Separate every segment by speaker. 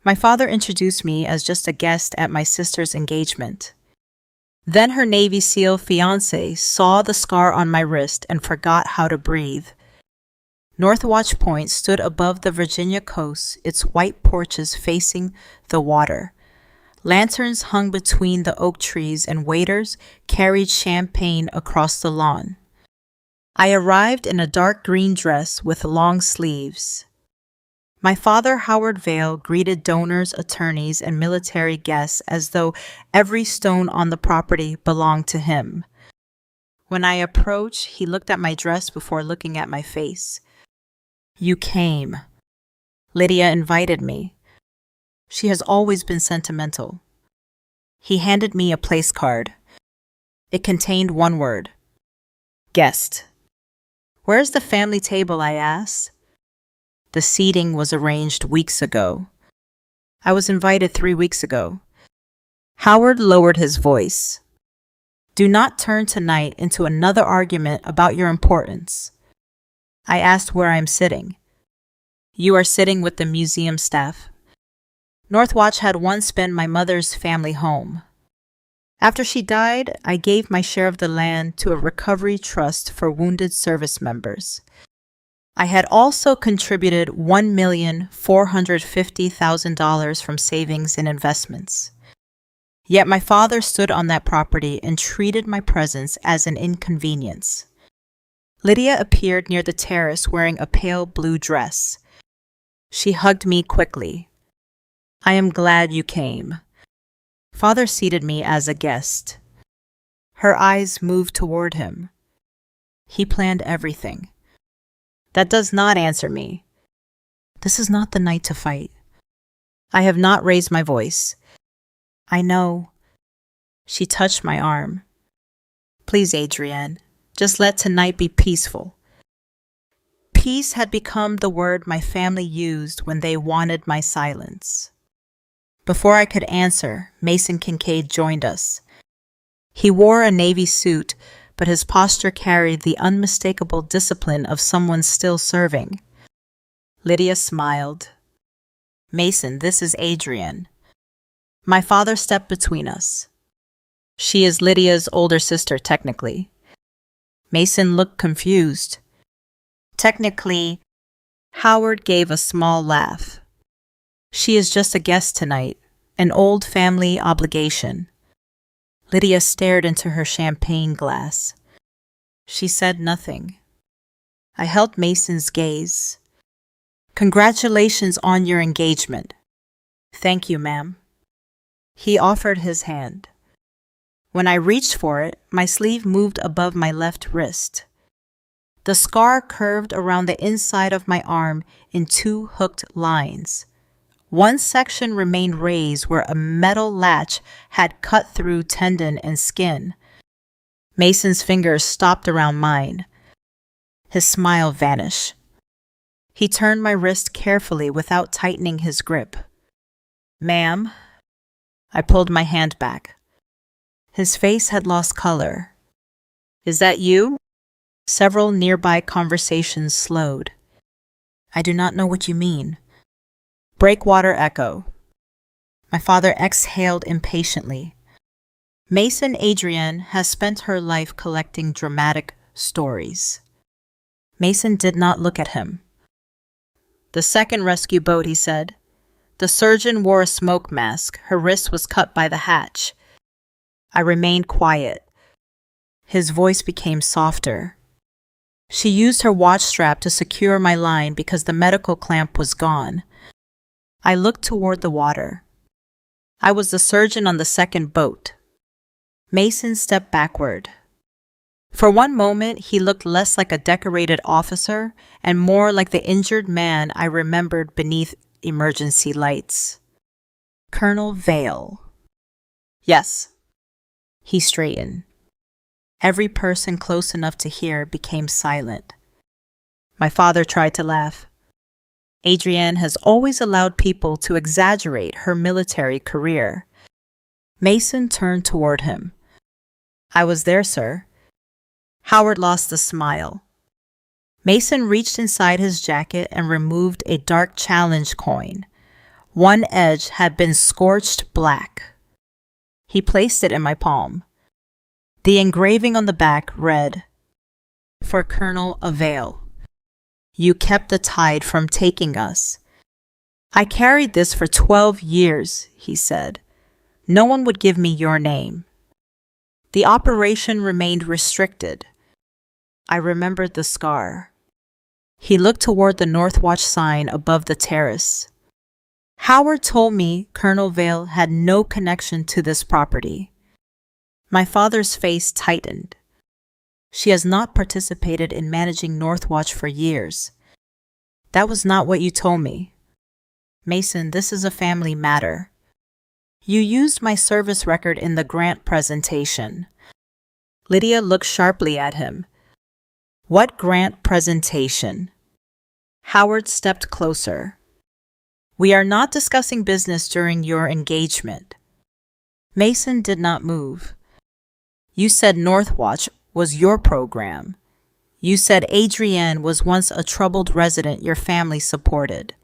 Speaker 1: My father introduced me as just a guest at my sister's engagement. Then her Navy SEAL fiancé saw the scar on my wrist and forgot how to breathe. Northwatch Point stood above the Virginia coast, its white porches facing the water. Lanterns hung between the oak trees and waiters carried champagne across the lawn. I arrived in a dark green dress with long sleeves. My father, Howard Vale, greeted donors, attorneys, and military guests as though every stone on the property belonged to him. When I approached, he looked at my dress before looking at my face. "You came. Lydia invited me. She has always been sentimental." He handed me a place card. It contained one word: guest. "Where's the family table?" I asked. "The seating was arranged weeks ago. I was invited 3 weeks ago." Howard lowered his voice. "Do not turn tonight into another argument about your importance." I asked where I am sitting. "You are sitting with the museum staff." Northwatch had once been my mother's family home. After she died, I gave my share of the land to a recovery trust for wounded service members. I had also contributed $1,450,000 from savings and investments. Yet my father stood on that property and treated my presence as an inconvenience. Lydia appeared near the terrace wearing a pale blue dress. She hugged me quickly. "I am glad you came." Father seated me as a guest. Her eyes moved toward him. "He planned everything." "That does not answer me." "This is not the night to fight." I have not raised my voice. "I know." She touched my arm. "Please, Adrienne, just let tonight be peaceful." Peace had become the word my family used when they wanted my silence. Before I could answer, Mason Kincaid joined us. He wore a navy suit, but his posture carried the unmistakable discipline of someone still serving. Lydia smiled. "Mason, this is Adrienne." My father stepped between us. "She is Lydia's older sister, technically." Mason looked confused. "Technically," Howard gave a small laugh. "She is just a guest tonight, an old family obligation." Lydia stared into her champagne glass. She said nothing. I held Mason's gaze. "Congratulations on your engagement." "Thank you, ma'am." He offered his hand. When I reached for it, my sleeve moved above my left wrist. The scar curved around the inside of my arm in 2 hooked lines. One section remained raised where a metal latch had cut through tendon and skin. Mason's fingers stopped around mine. His smile vanished. He turned my wrist carefully without tightening his grip. "Ma'am." I pulled my hand back. His face had lost color. "Is that you?" Several nearby conversations slowed. "I do not know what you mean." Breakwater echo. My father exhaled impatiently. "Mason Adrienne has spent her life collecting dramatic stories." Mason did not look at him. "The second rescue boat," he said. "The surgeon wore a smoke mask. Her wrist was cut by the hatch." I remained quiet. His voice became softer. "She used her watch strap to secure my line because the medical clamp was gone." I looked toward the water. "I was the surgeon on the second boat." Mason stepped backward. For one moment, he looked less like a decorated officer and more like the injured man I remembered beneath emergency lights. "Colonel Vale." "Yes." He straightened. Every person close enough to hear became silent. My father tried to laugh. "Adrienne has always allowed people to exaggerate her military career." Mason turned toward him. "I was there, sir." Howard lost the smile. Mason reached inside his jacket and removed a dark challenge coin. One edge had been scorched black. He placed it in my palm. The engraving on the back read, "For Colonel Vale. You kept the tide from taking us." "I carried this for 12 years, he said. "No one would give me your name." The operation remained restricted. I remembered the scar. He looked toward the Northwatch sign above the terrace. "Howard told me Colonel Vale had no connection to this property." My father's face tightened. "She has not participated in managing Northwatch for years." "That was not what you told me." "Mason, this is a family matter." "You used my service record in the grant presentation." Lydia looked sharply at him. "What grant presentation?" Howard stepped closer. "We are not discussing business during your engagement." Mason did not move. "You said Northwatch was your program. You said Adrienne was once a troubled resident your family supported."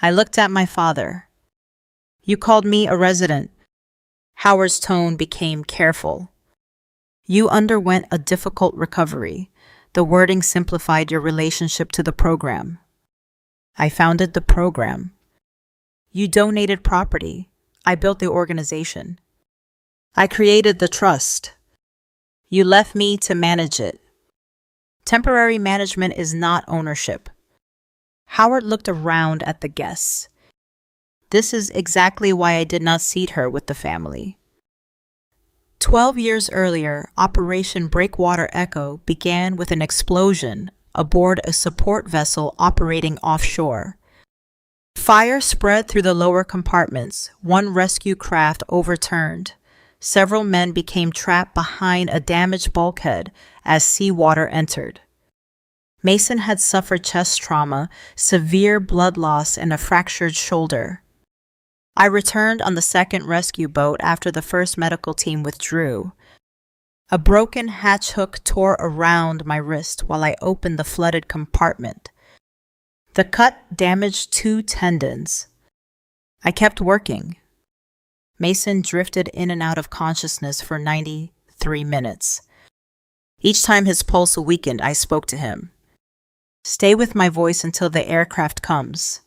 Speaker 1: I looked at my father. "You called me a resident." Howard's tone became careful. "You underwent a difficult recovery. The wording simplified your relationship to the program." "I founded the program." "You donated property. I built the organization." "I created the trust." "You left me to manage it." "Temporary management is not ownership." Howard looked around at the guests. "This is exactly why I did not seat her with the family." 12 years earlier, Operation Breakwater Echo began with an explosion aboard a support vessel operating offshore. Fire spread through the lower compartments. One rescue craft overturned. Several men became trapped behind a damaged bulkhead as seawater entered. Mason had suffered chest trauma, severe blood loss, and a fractured shoulder. I returned on the second rescue boat after the first medical team withdrew. A broken hatch hook tore around my wrist while I opened the flooded compartment. The cut damaged 2 tendons. I kept working. Mason drifted in and out of consciousness for 93 minutes. Each time his pulse weakened, I spoke to him. "Stay with my voice until the aircraft comes."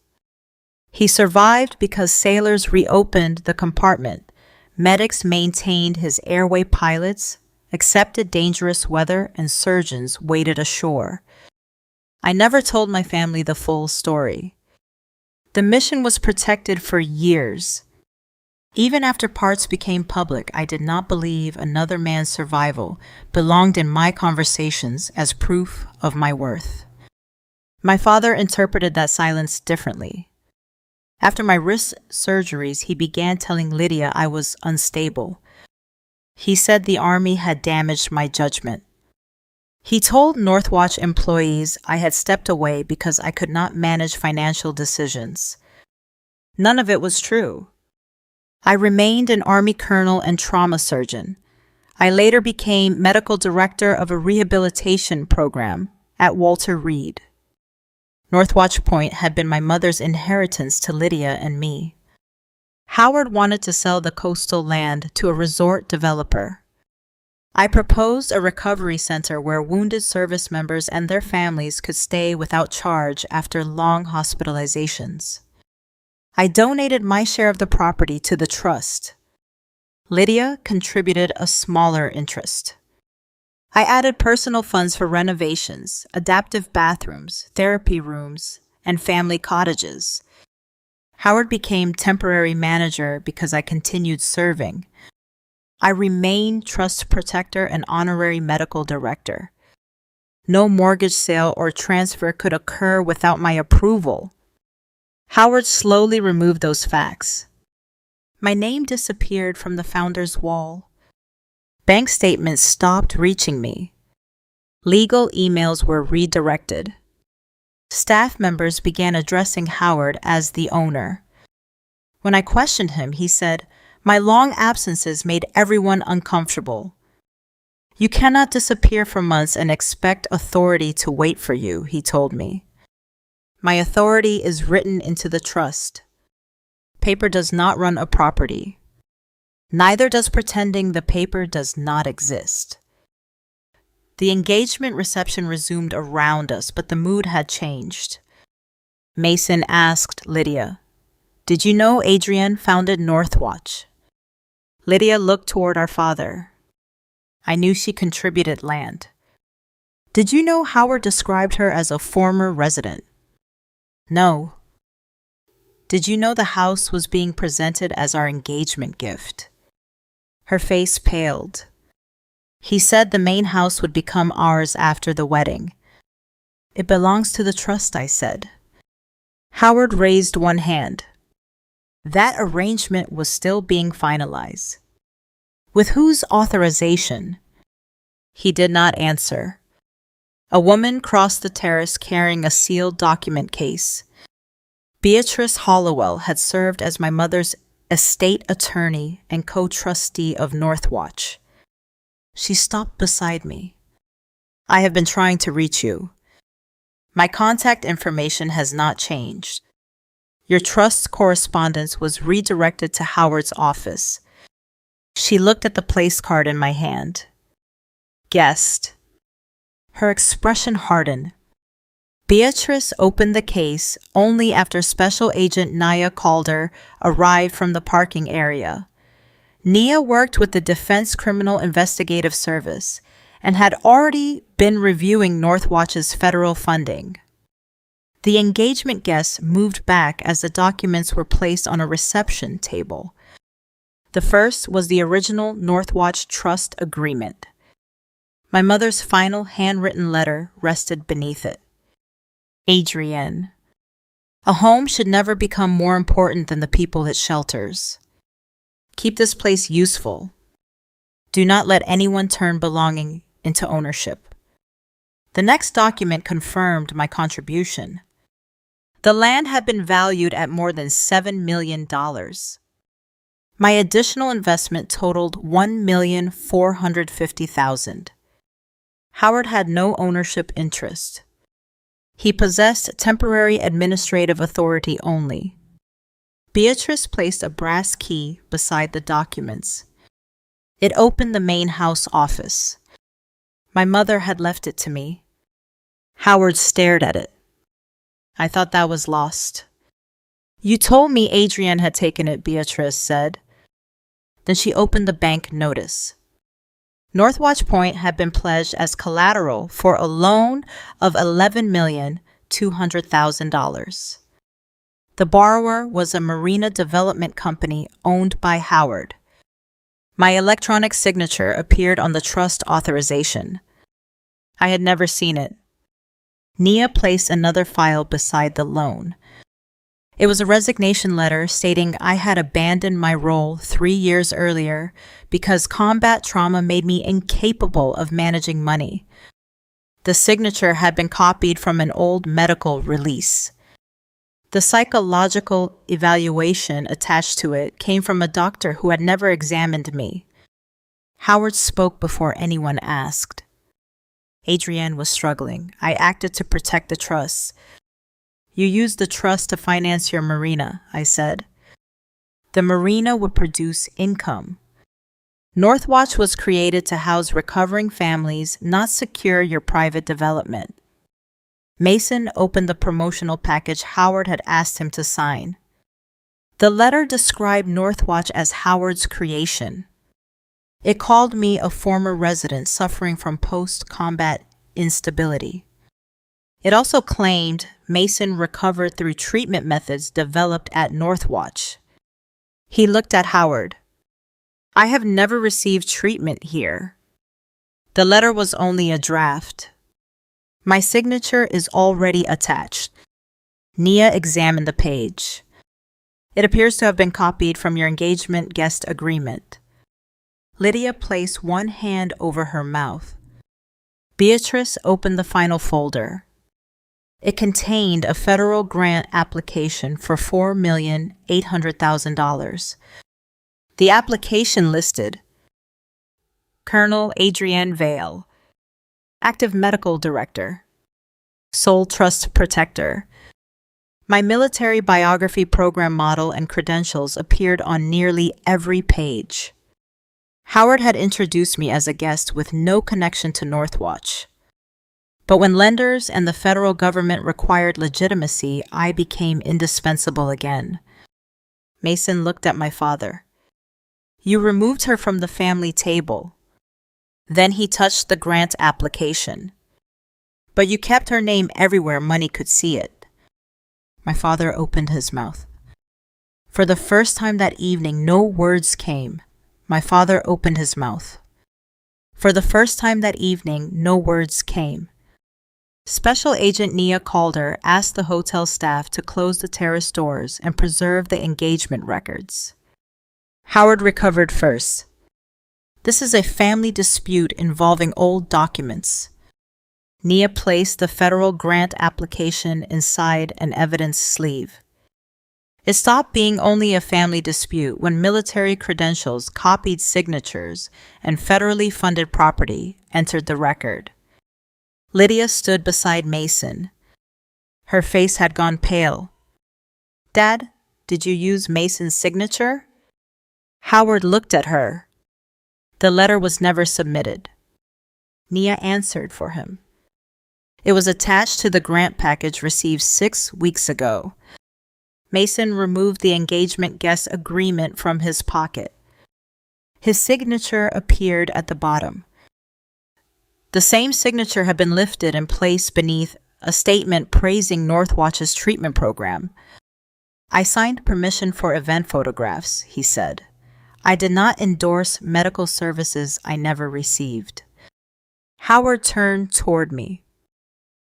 Speaker 1: He survived because sailors reopened the compartment. Medics maintained his airway, pilots accepted dangerous weather, and surgeons waited ashore. I never told my family the full story. The mission was protected for years. Even after parts became public, I did not believe another man's survival belonged in my conversations as proof of my worth. My father interpreted that silence differently. After my wrist surgeries, he began telling Lydia I was unstable. He said the Army had damaged my judgment. He told Northwatch employees I had stepped away because I could not manage financial decisions. None of it was true. I remained an Army colonel and trauma surgeon. I later became medical director of a rehabilitation program at Walter Reed. Northwatch Point had been my mother's inheritance to Lydia and me. Howard wanted to sell the coastal land to a resort developer. I proposed a recovery center where wounded service members and their families could stay without charge after long hospitalizations. I donated my share of the property to the trust. Lydia contributed a smaller interest. I added personal funds for renovations, adaptive bathrooms, therapy rooms, and family cottages. Howard became temporary manager because I continued serving. I remained trust protector and honorary medical director. No mortgage sale or transfer could occur without my approval. Howard slowly removed those facts. My name disappeared from the founder's wall. Bank statements stopped reaching me. Legal emails were redirected. Staff members began addressing Howard as the owner. When I questioned him, he said, "My long absences made everyone uncomfortable." "You cannot disappear for months and expect authority to wait for you," he told me. "My authority is written into the trust." Paper does not run a property. Neither does pretending the paper does not exist. The engagement reception resumed around us, but the mood had changed. Mason asked Lydia, "Did you know Adrienne founded Northwatch?" Lydia looked toward our father. "I knew she contributed land." "Did you know Howard described her as a former resident?" "No." "Did you know the house was being presented as our engagement gift?" Her face paled. "He said the main house would become ours after the wedding." "It belongs to the trust," I said. Howard raised one hand. That arrangement was still being finalized. "With whose authorization?" He did not answer. A woman crossed the terrace carrying a sealed document case. Beatrice Hollowell had served as my mother's estate attorney and co-trustee of Northwatch. She stopped beside me. "I have been trying to reach you. My contact information has not changed. Your trust correspondence was redirected to Howard's office." She looked at the place card in my hand. "Guest." Her expression hardened. Beatrice opened the case only after Special Agent Naya Calder arrived from the parking area. Nia worked with the Defense Criminal Investigative Service and had already been reviewing Northwatch's federal funding. The engagement guests moved back as the documents were placed on a reception table. The first was the original Northwatch Trust Agreement. My mother's final handwritten letter rested beneath it. Adrienne. A home should never become more important than the people it shelters. Keep this place useful. Do not let anyone turn belonging into ownership. The next document confirmed my contribution. The land had been valued at more than $7 million. My additional investment totaled $1,450,000. Howard had no ownership interest. He possessed temporary administrative authority only. Beatrice placed a brass key beside the documents. It opened the main house office. My mother had left it to me. Howard stared at it. I thought that was lost. "You told me Adrienne had taken it," Beatrice said. Then she opened the bank notice. Northwatch Point had been pledged as collateral for a loan of $11,200,000. The borrower was a marina development company owned by Howard. My electronic signature appeared on the trust authorization. I had never seen it. Nia placed another file beside the loan. It was a resignation letter stating I had abandoned my role 3 years earlier because combat trauma made me incapable of managing money. The signature had been copied from an old medical release. The psychological evaluation attached to it came from a doctor who had never examined me. Howard spoke before anyone asked. Adrienne was struggling. I acted to protect the trust. "You used the trust to finance your marina," I said. "The marina would produce income. Northwatch was created to house recovering families, not secure your private development." Mason opened the promotional package Howard had asked him to sign. The letter described Northwatch as Howard's creation. It called me a former resident suffering from post-combat instability. It also claimed Mason recovered through treatment methods developed at Northwatch. He looked at Howard. "I have never received treatment here." The letter was only a draft. "My signature is already attached." Nia examined the page. "It appears to have been copied from your engagement guest agreement." Lydia placed one hand over her mouth. Beatrice opened the final folder. It contained a federal grant application for $4,800,000. The application listed Colonel Adrienne Vale, Active Medical Director, Sole Trust Protector, My military biography program model and credentials appeared on nearly every page. Howard had introduced me as a guest with no connection to Northwatch. But when lenders and the federal government required legitimacy, I became indispensable again. Mason looked at my father. You removed her from the family table. Then he touched the grant application. But you kept her name everywhere money could see it. My father opened his mouth. For the first time that evening, no words came. My father opened his mouth. For the first time that evening, no words came. Special Agent Nia Calder asked the hotel staff to close the terrace doors and preserve the engagement records. Howard recovered first. This is a family dispute involving old documents. Nia placed the federal grant application inside an evidence sleeve. It stopped being only a family dispute when military credentials, copied signatures, and federally funded property entered the record. Lydia stood beside Mason. Her face had gone pale. Dad, did you use Mason's signature? Howard looked at her. The letter was never submitted. Nia answered for him. It was attached to the grant package received 6 weeks ago. Mason removed the engagement guest agreement from his pocket. His signature appeared at the bottom. The same signature had been lifted and placed beneath a statement praising Northwatch's treatment program. I signed permission for event photographs, he said. I did not endorse medical services I never received. Howard turned toward me.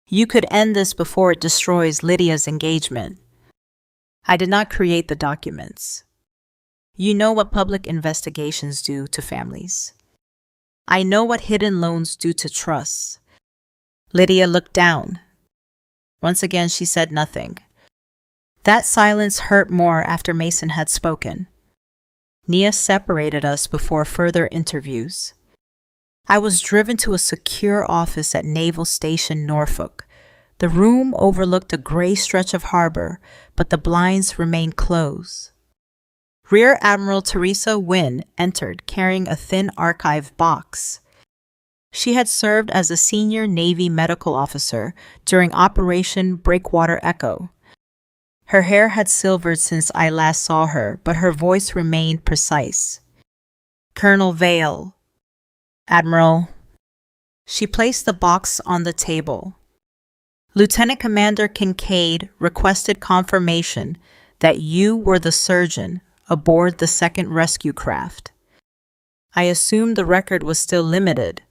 Speaker 1: You could end this before it destroys Lydia's engagement. I did not create the documents. You know what public investigations do to families. I know what hidden loans do to trusts. Lydia looked down. Once again, she said nothing. That silence hurt more after Mason had spoken. Nia separated us before further interviews. I was driven to a secure office at Naval Station Norfolk. The room overlooked a gray stretch of harbor, but the blinds remained closed. Rear Admiral Teresa Wynne entered carrying a thin archive box. She had served as a senior Navy medical officer during Operation Breakwater Echo. Her hair had silvered since I last saw her, but her voice remained precise. Colonel Vale. Admiral. She placed the box on the table. Lieutenant Commander Kincaid requested confirmation that you were the surgeon aboard the second rescue craft. I assumed the record was still limited.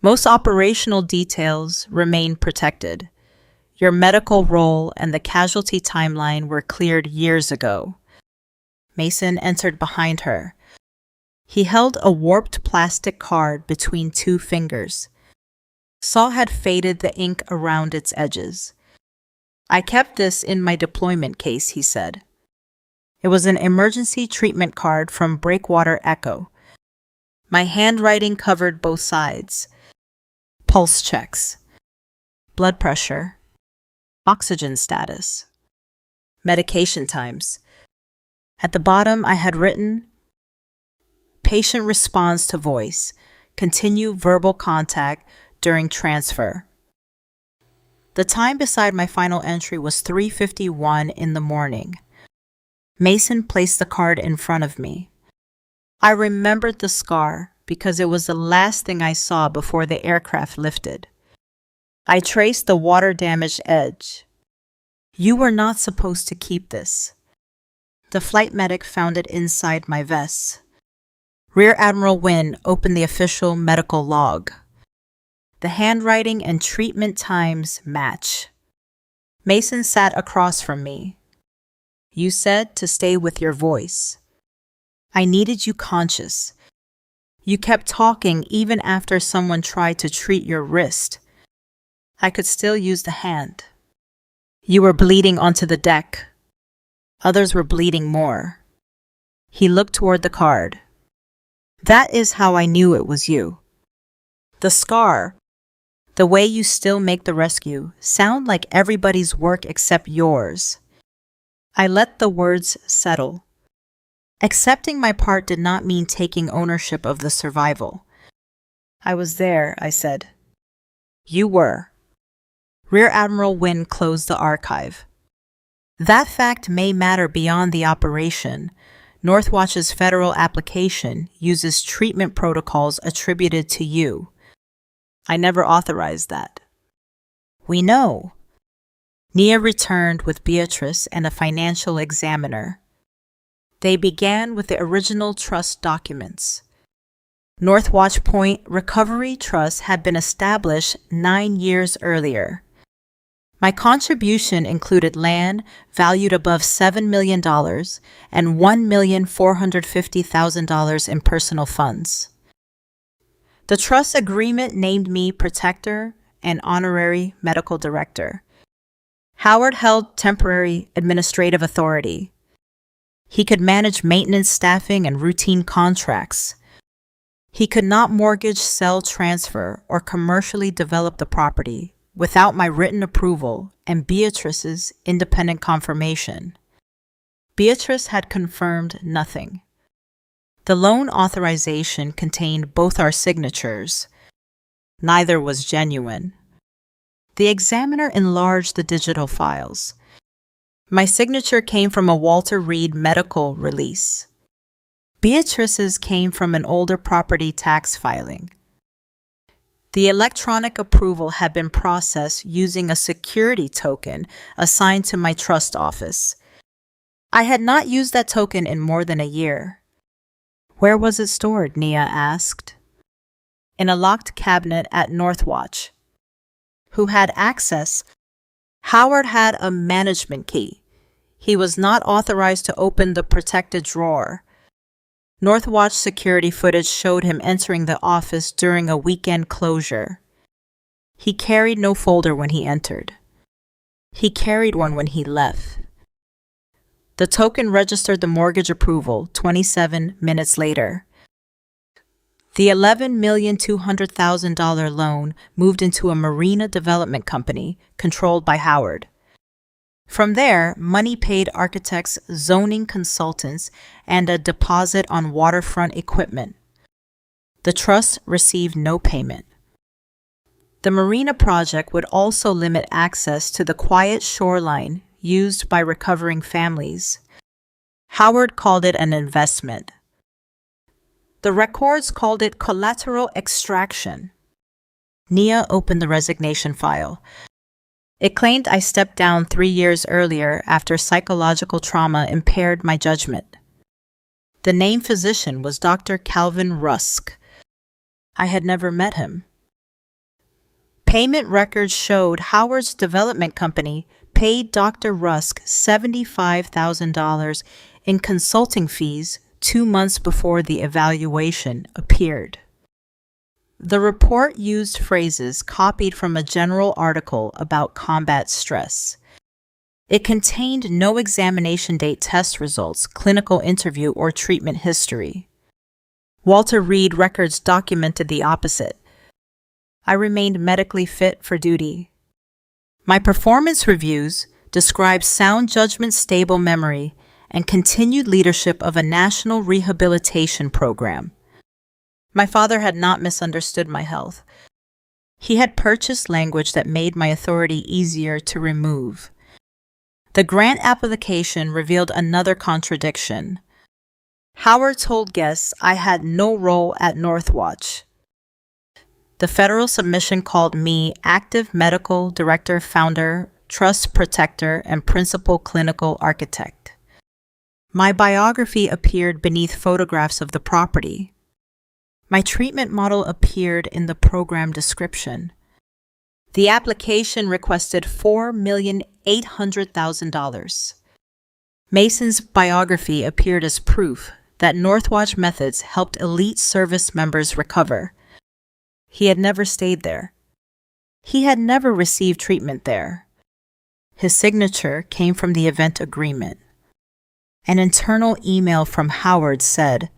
Speaker 1: Most operational details remain protected. Your medical role and the casualty timeline were cleared years ago. Mason entered behind her. He held a warped plastic card between 2 fingers. Saw had faded the ink around its edges. I kept this in my deployment case, he said. It was an emergency treatment card from Breakwater Echo. My handwriting covered both sides. Pulse checks, blood pressure, oxygen status, medication times. At the bottom, I had written, patient responds to voice, continue verbal contact during transfer. The time beside my final entry was 3:51 in the morning. Mason placed the card in front of me. I remembered the scar because it was the last thing I saw before the aircraft lifted. I traced the water-damaged edge. You were not supposed to keep this. The flight medic found it inside my vest. Rear Admiral Wynne opened the official medical log. The handwriting and treatment times match. Mason sat across from me. You said to stay with your voice. I needed you conscious. You kept talking even after someone tried to treat your wrist. I could still use the hand. You were bleeding onto the deck. Others were bleeding more. He looked toward the card. That is how I knew it was you. The scar, The way you still make the rescue sound like everybody's work except yours. I let the words settle. Accepting my part did not mean taking ownership of the survival. I was there, I said. You were. Rear Admiral Wynne closed the archive. That fact may matter beyond the operation. Northwatch's federal application uses treatment protocols attributed to you. I never authorized that. We know. Nia returned with Beatrice and a financial examiner. They began with the original trust documents. Northwatch Point Recovery Trust had been established 9 years earlier. My contribution included land valued above $7 million and $1,450,000 in personal funds. The trust agreement named me protector and honorary medical director. Howard held temporary administrative authority. He could manage maintenance staffing and routine contracts. He could not mortgage, sell, transfer, or commercially develop the property without my written approval and Beatrice's independent confirmation. Beatrice had confirmed nothing. The loan authorization contained both our signatures. Neither was genuine. The examiner enlarged the digital files. My signature came from a Walter Reed medical release. Beatrice's came from an older property tax filing. The electronic approval had been processed using a security token assigned to my trust office. I had not used that token in more than a year. Where was it stored? Nia asked. In a locked cabinet at Northwatch. Who had access? Howard had a management key. He was not authorized to open the protected drawer. Northwatch security footage showed him entering the office during a weekend closure. He carried no folder when he entered. He carried one when he left. The token registered the mortgage approval 27 minutes later. The $11,200,000 loan moved into a marina development company controlled by Howard. From there, money paid architects, zoning consultants, and a deposit on waterfront equipment. The trust received no payment. The marina project would also limit access to the quiet shoreline used by recovering families. Howard called it an investment. The records called it collateral extraction. Nia opened the resignation file. It claimed I stepped down 3 years earlier after psychological trauma impaired my judgment. The named physician was Dr. Calvin Rusk. I had never met him. Payment records showed Howard's development company paid Dr. Rusk $75,000 in consulting fees 2 months before the evaluation appeared. The report used phrases copied from a general article about combat stress. It contained no examination date test results, clinical interview, or treatment history. Walter Reed records documented the opposite. I remained medically fit for duty. My performance reviews described sound judgment, stable memory, and continued leadership of a national rehabilitation program. My father had not misunderstood my health. He had purchased language that made my authority easier to remove. The grant application revealed another contradiction. Howard told guests I had no role at Northwatch. The federal submission called me active medical director, founder, trust protector, and principal clinical architect. My biography appeared beneath photographs of the property. My treatment model appeared in the program description. The application requested $4,800,000. Mason's biography appeared as proof that Northwatch methods helped elite service members recover. He had never stayed there. He had never received treatment there. His signature came from the event agreement. An internal email from Howard said,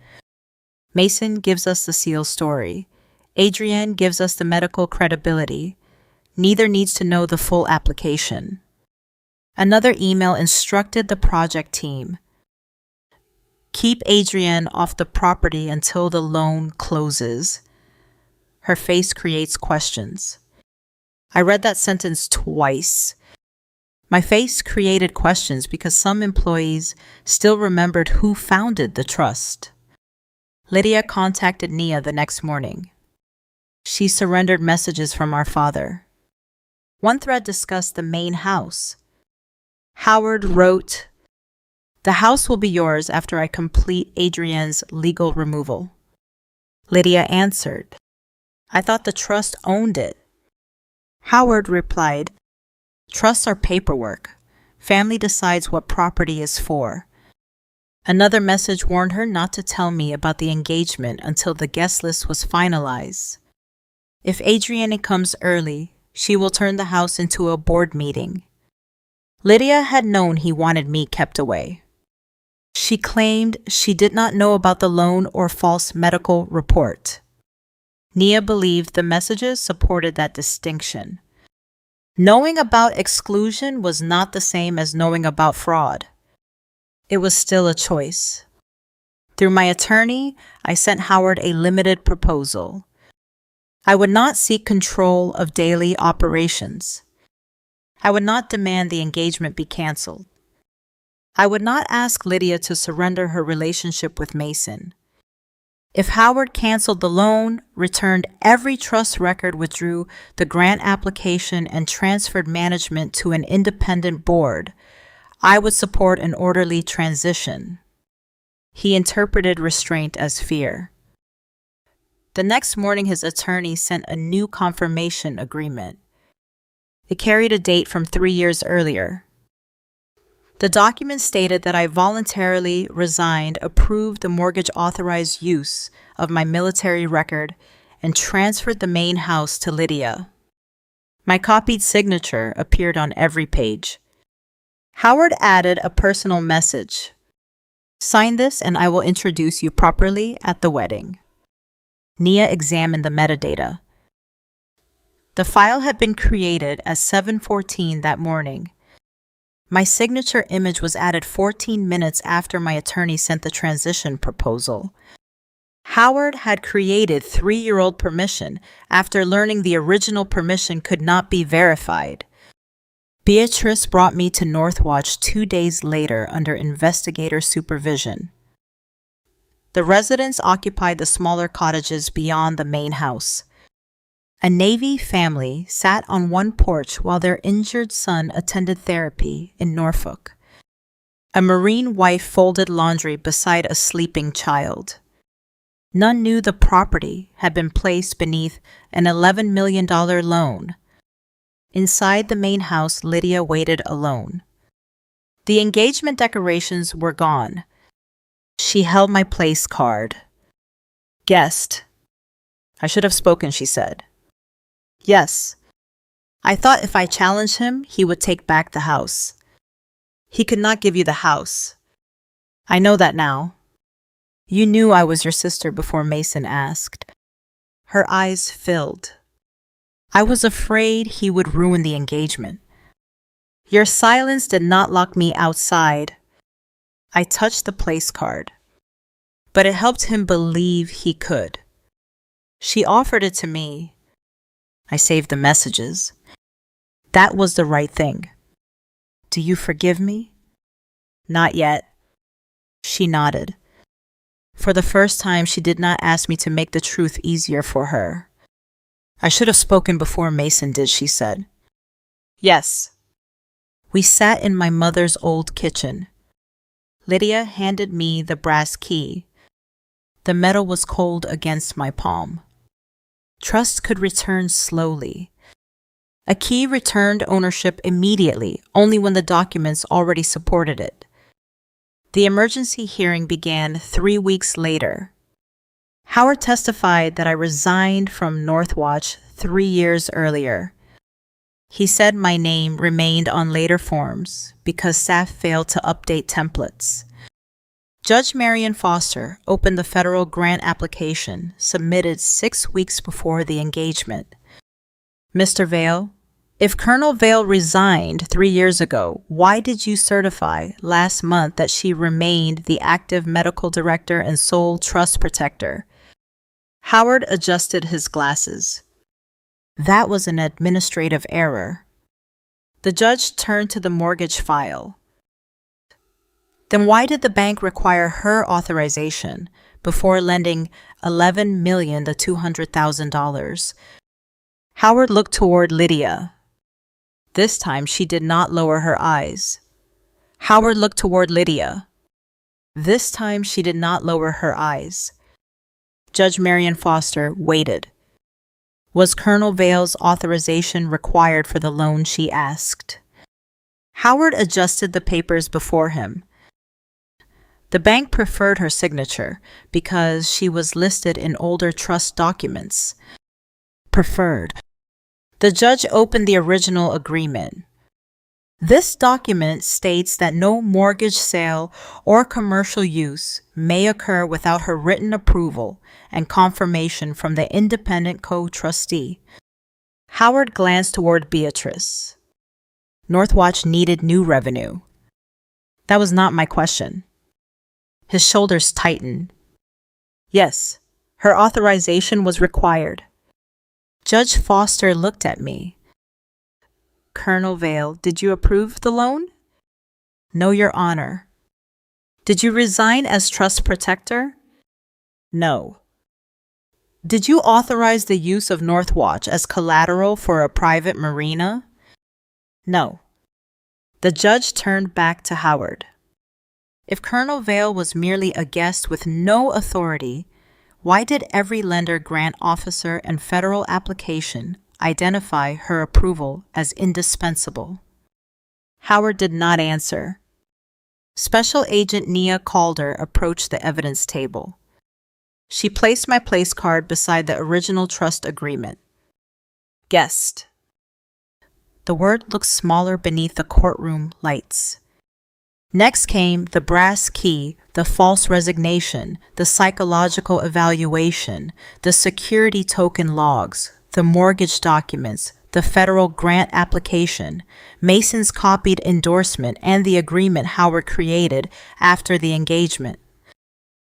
Speaker 1: Mason gives us the SEAL story. Adrienne gives us the medical credibility. Neither needs to know the full application. Another email instructed the project team, keep Adrienne off the property until the loan closes. Her face creates questions. I read that sentence twice. My face created questions because some employees still remembered who founded the trust. Lydia contacted Nia the next morning. She surrendered messages from our father. One thread discussed the main house. Howard wrote, "The house will be yours after I complete Adrienne's legal removal." Lydia answered, "I thought the trust owned it." Howard replied, "Trusts are paperwork. Family decides what property is for." Another message warned her not to tell me about the engagement until the guest list was finalized. If Adrienne comes early, she will turn the house into a board meeting. Lydia had known he wanted me kept away. She claimed she did not know about the loan or false medical report. Nia believed the messages supported that distinction. Knowing about exclusion was not the same as knowing about fraud. It was still a choice. Through my attorney, I sent Howard a limited proposal. I would not seek control of daily operations. I would not demand the engagement be canceled. I would not ask Lydia to surrender her relationship with Mason. If Howard canceled the loan, returned every trust record, withdrew the grant application, and transferred management to an independent board, I would support an orderly transition. He interpreted restraint as fear. The next morning, his attorney sent a new confirmation agreement. It carried a date from 3 years earlier. The document stated that I voluntarily resigned, approved the mortgage-authorized use of my military record, and transferred the main house to Lydia. My copied signature appeared on every page. Howard added a personal message. "Sign this and I will introduce you properly at the wedding." Nia examined the metadata. The file had been created at 7:14 that morning. My signature image was added 14 minutes after my attorney sent the transition proposal. Howard had created 3-year-old permission after learning the original permission could not be verified. Beatrice brought me to Northwatch 2 days later under investigator supervision. The residents occupied the smaller cottages beyond the main house. A Navy family sat on one porch while their injured son attended therapy in Norfolk. A Marine wife folded laundry beside a sleeping child. None knew the property had been placed beneath an $11 million loan. Inside the main house, Lydia waited alone. The engagement decorations were gone. She held my place card. "Guest." "I should have spoken," she said. "Yes. I thought if I challenged him, he would take back the house." "He could not give you the house." "I know that now." "You knew I was your sister before Mason asked." Her eyes filled. "I was afraid he would ruin the engagement." "Your silence did not lock me outside." I touched the place card. "But it helped him believe he could." She offered it to me. I saved the messages. "That was the right thing." "Do you forgive me?" "Not yet." She nodded. For the first time, she did not ask me to make the truth easier for her. "I should have spoken before Mason did," she said. "Yes." We sat in my mother's old kitchen. Lydia handed me the brass key. The metal was cold against my palm. Trust could return slowly. A key returned ownership immediately, only when the documents already supported it. The emergency hearing began 3 weeks later. Howard testified that I resigned from Northwatch 3 years earlier. He said my name remained on later forms because staff failed to update templates. Judge Marion Foster opened the federal grant application submitted 6 weeks before the engagement. "Mr. Vale, If Colonel Vale resigned 3 years ago, why did you certify last month that she remained the active medical director and sole trust protector? Howard adjusted his glasses. That was an administrative error. The judge turned to the mortgage file. Then why did the bank require her authorization before lending $11,200,000? Howard looked toward Lydia. This time she did not lower her eyes. Howard looked toward Lydia. This time she did not lower her eyes. Judge Marion Foster waited. Was Colonel Vale's authorization required for the loan, she asked. Howard adjusted the papers before him. The bank preferred her signature because she was listed in older trust documents. Preferred. The judge opened the original agreement. This document states that no mortgage sale or commercial use may occur without her written approval and confirmation from the independent co-trustee. Howard glanced toward Beatrice. Northwatch needed new revenue. That was not my question. His shoulders tightened. Yes, her authorization was required. Judge Foster looked at me. Colonel Vale, did you approve the loan? No, Your Honor. Did you resign as trust protector? No. Did you authorize the use of Northwatch as collateral for a private marina? No. The judge turned back to Howard. If Colonel Vale was merely a guest with no authority, why did every lender grant officer and federal application identify her approval as indispensable? Howard did not answer. Special Agent Nia Calder approached the evidence table. She placed my place card beside the original trust agreement. Guest. The word looked smaller beneath the courtroom lights. Next came the brass key, the false resignation, the psychological evaluation, the security token logs, the mortgage documents, the federal grant application, Mason's copied endorsement, and the agreement Howard created after the engagement.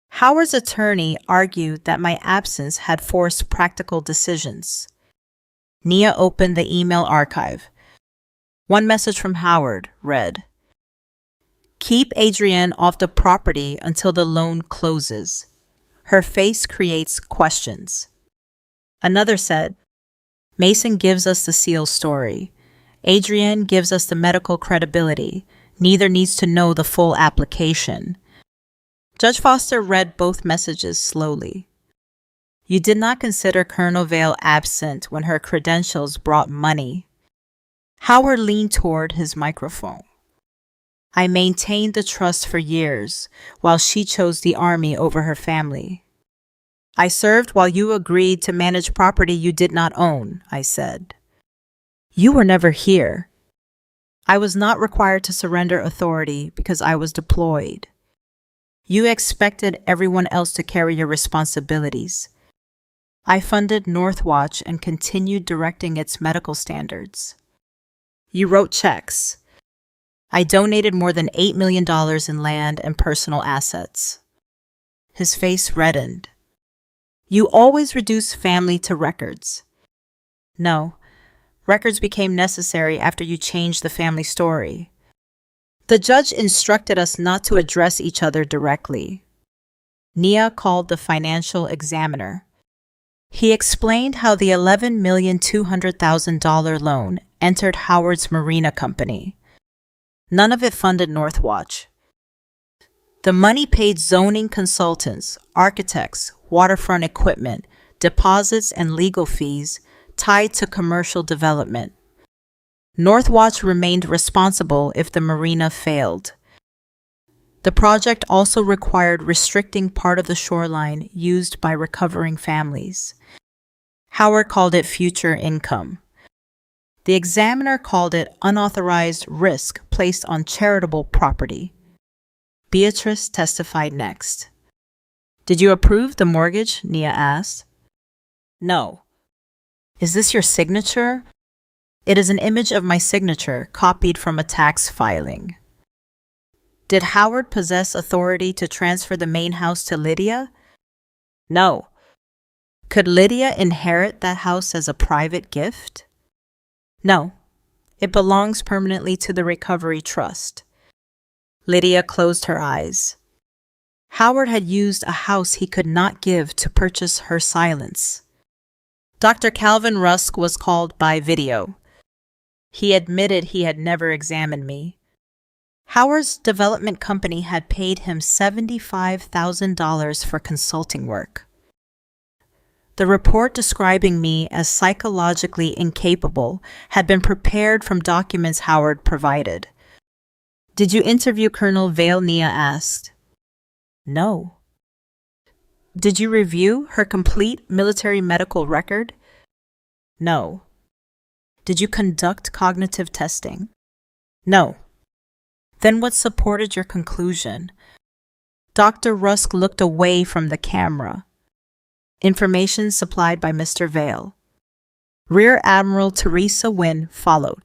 Speaker 1: Howard's attorney argued that my absence had forced practical decisions. Nia opened the email archive. One message from Howard read, "Keep Adrienne off the property until the loan closes. Her face creates questions." Another said, "Mason gives us the SEAL story. Adrienne gives us the medical credibility. Neither needs to know the full application." Judge Foster read both messages slowly. "You did not consider Colonel Vale absent when her credentials brought money." Howard leaned toward his microphone. "I maintained the trust for years, while she chose the Army over her family. I served while you agreed to manage property you did not own," I said. "You were never here. I was not required to surrender authority because I was deployed. You expected everyone else to carry your responsibilities. I funded Northwatch and continued directing its medical standards. You wrote checks. I donated more than $8 million in land and personal assets." His face reddened. "You always reduce family to records." "No, records became necessary after you changed the family story." The judge instructed us not to address each other directly. Nia called the financial examiner. He explained how the $11,200,000 loan entered Howard's Marina Company. None of it funded Northwatch. The money paid zoning consultants, architects, waterfront equipment, deposits, and legal fees tied to commercial development. Northwatch remained responsible if the marina failed. The project also required restricting part of the shoreline used by recovering families. Howard called it future income. The examiner called it unauthorized risk placed on charitable property. Beatrice testified next. "Did you approve the mortgage?" Nia asked. "No." "Is this your signature?" It is an image of my signature copied from a tax filing. Did Howard possess authority to transfer the main house to Lydia? No. Could Lydia inherit that house as a private gift? No. It belongs permanently to the Recovery Trust. Lydia closed her eyes. Howard had used a house he could not give to purchase her silence. Dr. Calvin Rusk was called by video. He admitted he had never examined me. Howard's development company had paid him $75,000 for consulting work. The report describing me as psychologically incapable had been prepared from documents Howard provided. Did you interview Colonel Vale? Nia asked. No. Did you review her complete military medical record? No. Did you conduct cognitive testing? No. Then what supported your conclusion? Dr. Rusk looked away from the camera. Information supplied by Mr. Vale. Rear Admiral Teresa Wynne followed.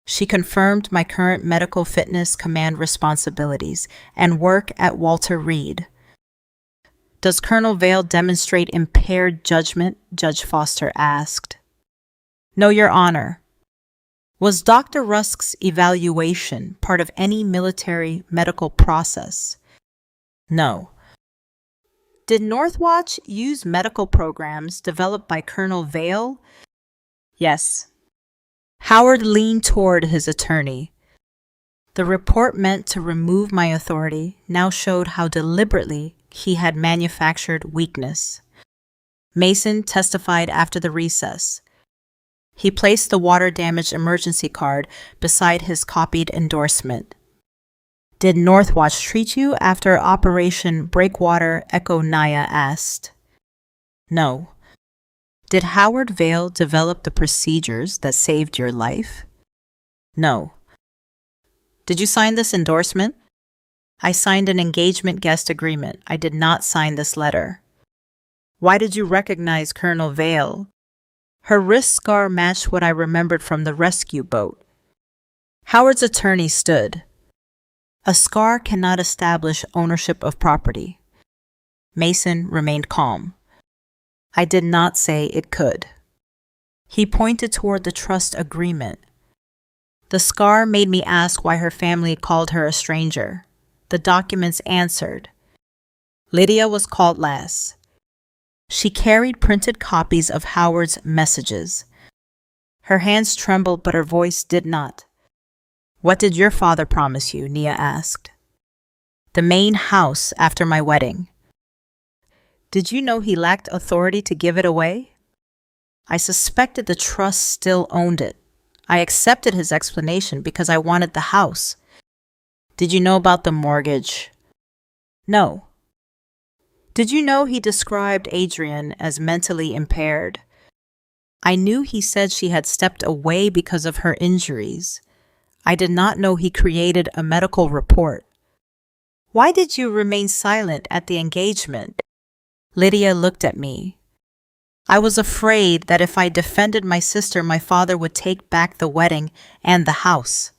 Speaker 1: She confirmed my current medical fitness command responsibilities and work at Walter Reed. Does Colonel Vale demonstrate impaired judgment? Judge Foster asked. No, Your Honor. Was Dr. Rusk's evaluation part of any military medical process? No. Did Northwatch use medical programs developed by Colonel Vale? Yes. Howard leaned toward his attorney. The report meant to remove my authority now showed how deliberately he had manufactured weakness. Mason testified after the recess. He placed the water-damaged emergency card beside his copied endorsement. Did Northwatch treat you after Operation Breakwater? Echo Naya asked. No. Did Howard Vale develop the procedures that saved your life? No. Did you sign this endorsement? I signed an engagement guest agreement. I did not sign this letter. Why did you recognize Colonel Vale? Her wrist scar matched what I remembered from the rescue boat. Howard's attorney stood. A scar cannot establish ownership of property. Mason remained calm. I did not say it could. He pointed toward the trust agreement. The scar made me ask why her family called her a stranger. The documents answered. Lydia was called last. She carried printed copies of Howard's messages. Her hands trembled, but her voice did not. What did your father promise you? Nia asked. The main house after my wedding. Did you know he lacked authority to give it away? I suspected the trust still owned it. I accepted his explanation because I wanted the house. Did you know about the mortgage? No. Did you know he described Adrienne as mentally impaired? I knew he said she had stepped away because of her injuries. I did not know he created a medical report. Why did you remain silent at the engagement? Lydia looked at me. I was afraid that if I defended my sister, my father would take back the wedding and the house.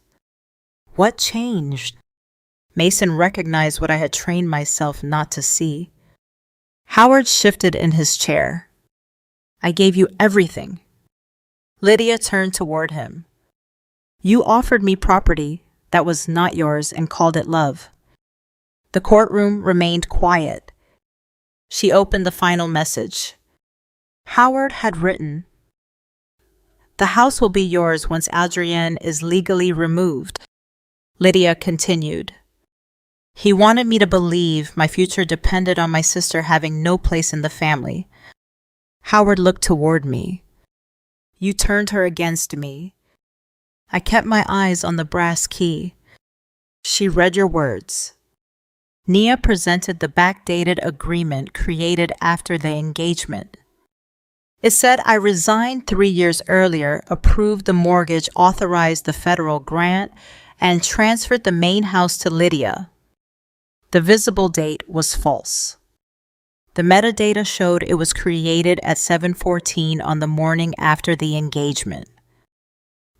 Speaker 1: What changed? Mason recognized what I had trained myself not to see. Howard shifted in his chair. I gave you everything. Lydia turned toward him. You offered me property that was not yours and called it love. The courtroom remained quiet. She opened the final message. Howard had written, "The house will be yours once Adrienne is legally removed." Lydia continued, "He wanted me to believe my future depended on my sister having no place in the family." Howard looked toward me. You turned her against me. I kept my eyes on the brass key. She read your words. Nia presented the backdated agreement created after the engagement. It said I resigned 3 years earlier, approved the mortgage, authorized the federal grant, and transferred the main house to Lydia. The visible date was false. The metadata showed it was created at 7:14 on the morning after the engagement.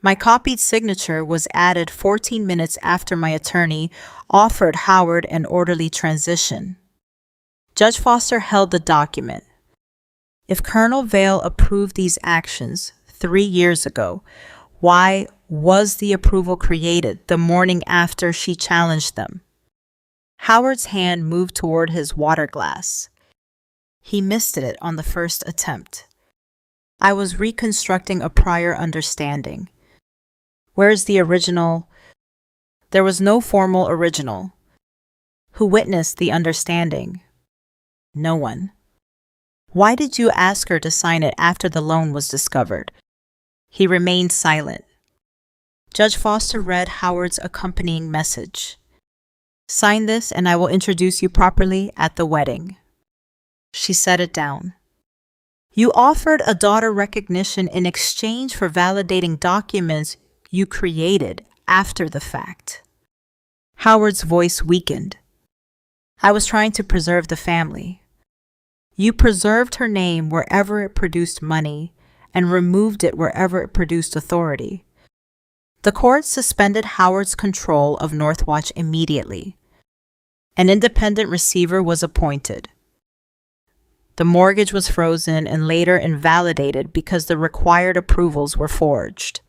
Speaker 1: My copied signature was added 14 minutes after my attorney offered Howard an orderly transition. Judge Foster held the document. If Colonel Vale approved these actions 3 years ago, why was the approval created the morning after she challenged them? Howard's hand moved toward his water glass. He missed it on the first attempt. I was reconstructing a prior understanding. Where's the original? There was no formal original. Who witnessed the understanding? No one. Why did you ask her to sign it after the loan was discovered? He remained silent. Judge Foster read Howard's accompanying message. Sign this and I will introduce you properly at the wedding. She set it down. You offered a daughter recognition in exchange for validating documents you created after the fact. Howard's voice weakened. I was trying to preserve the family. You preserved her name wherever it produced money and removed it wherever it produced authority. The court suspended Howard's control of Northwatch immediately. An independent receiver was appointed. The mortgage was frozen and later invalidated because the required approvals were forged.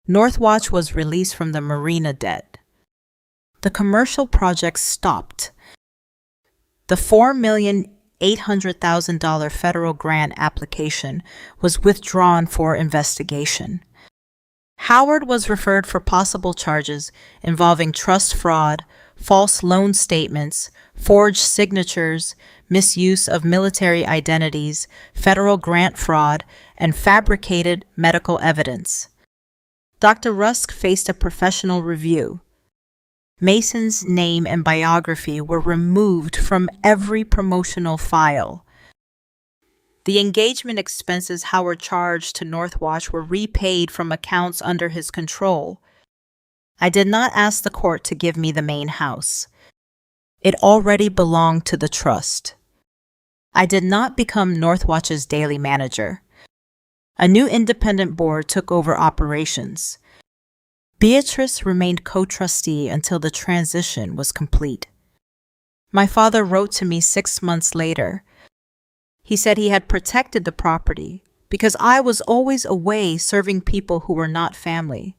Speaker 1: Northwatch was released from the marina debt. The commercial project stopped. The $4,800,000 federal grant application was withdrawn for investigation. Howard was referred for possible charges involving trust fraud, false loan statements, forged signatures, misuse of military identities, federal grant fraud, and fabricated medical evidence. Dr. Rusk faced a professional review. Mason's name and biography were removed from every promotional file. The engagement expenses Howard charged to Northwatch were repaid from accounts under his control. I did not ask the court to give me the main house. It already belonged to the trust. I did not become Northwatch's daily manager. A new independent board took over operations. Beatrice remained co-trustee until the transition was complete. My father wrote to me 6 months later. He said he had protected the property because I was always away serving people who were not family.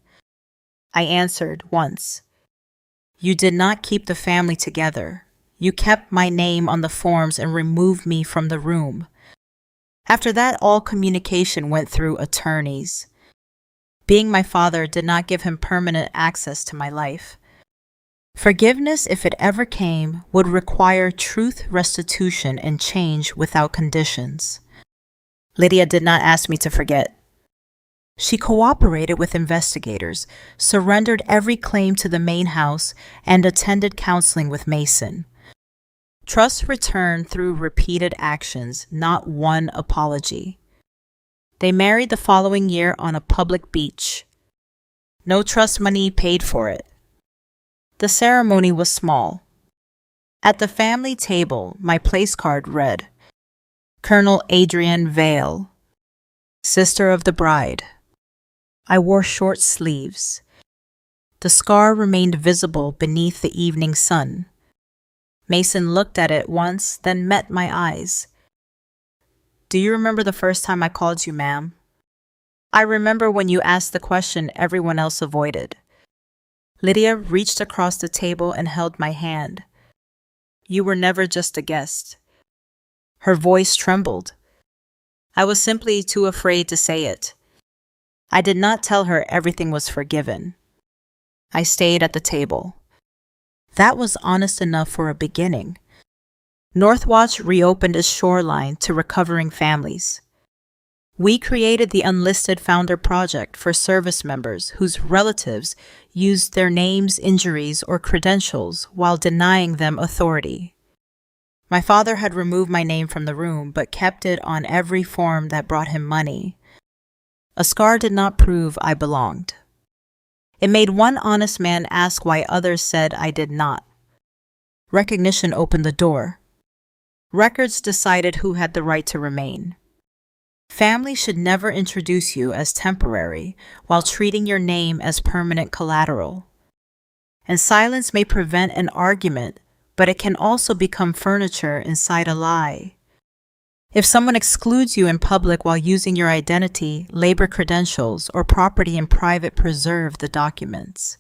Speaker 1: I answered once, "You did not keep the family together. You kept my name on the forms and removed me from the room." After that, all communication went through attorneys. Being my father did not give him permanent access to my life. Forgiveness, if it ever came, would require truth restitution and change without conditions. Lydia did not ask me to forget. She cooperated with investigators, surrendered every claim to the main house, and attended counseling with Mason. Trust returned through repeated actions, not one apology. They married the following year on a public beach. No trust money paid for it. The ceremony was small. At the family table, my place card read, Colonel Adrienne Vale, sister of the bride. I wore short sleeves. The scar remained visible beneath the evening sun. Mason looked at it once, then met my eyes. "Do you remember the first time I called you, ma'am?" "I remember when you asked the question everyone else avoided." Lydia reached across the table and held my hand. "You were never just a guest." Her voice trembled. I was simply too afraid to say it. I did not tell her everything was forgiven. I stayed at the table. That was honest enough for a beginning. Northwatch reopened its shoreline to recovering families. We created the Unlisted Founder Project for service members whose relatives used their names, injuries, or credentials while denying them authority. My father had removed my name from the room but kept it on every form that brought him money. A scar did not prove I belonged. It made one honest man ask why others said I did not. Recognition opened the door. Records decided who had the right to remain. Family should never introduce you as temporary while treating your name as permanent collateral. And silence may prevent an argument, but it can also become furniture inside a lie. If someone excludes you in public while using your identity, labor credentials, or property in private, preserve the documents.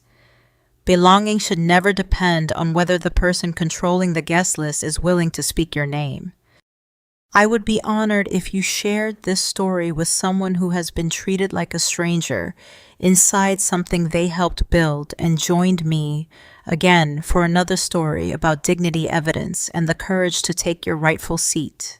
Speaker 1: Belonging should never depend on whether the person controlling the guest list is willing to speak your name. I would be honored if you shared this story with someone who has been treated like a stranger inside something they helped build, and joined me again for another story about dignity, evidence, and the courage to take your rightful seat.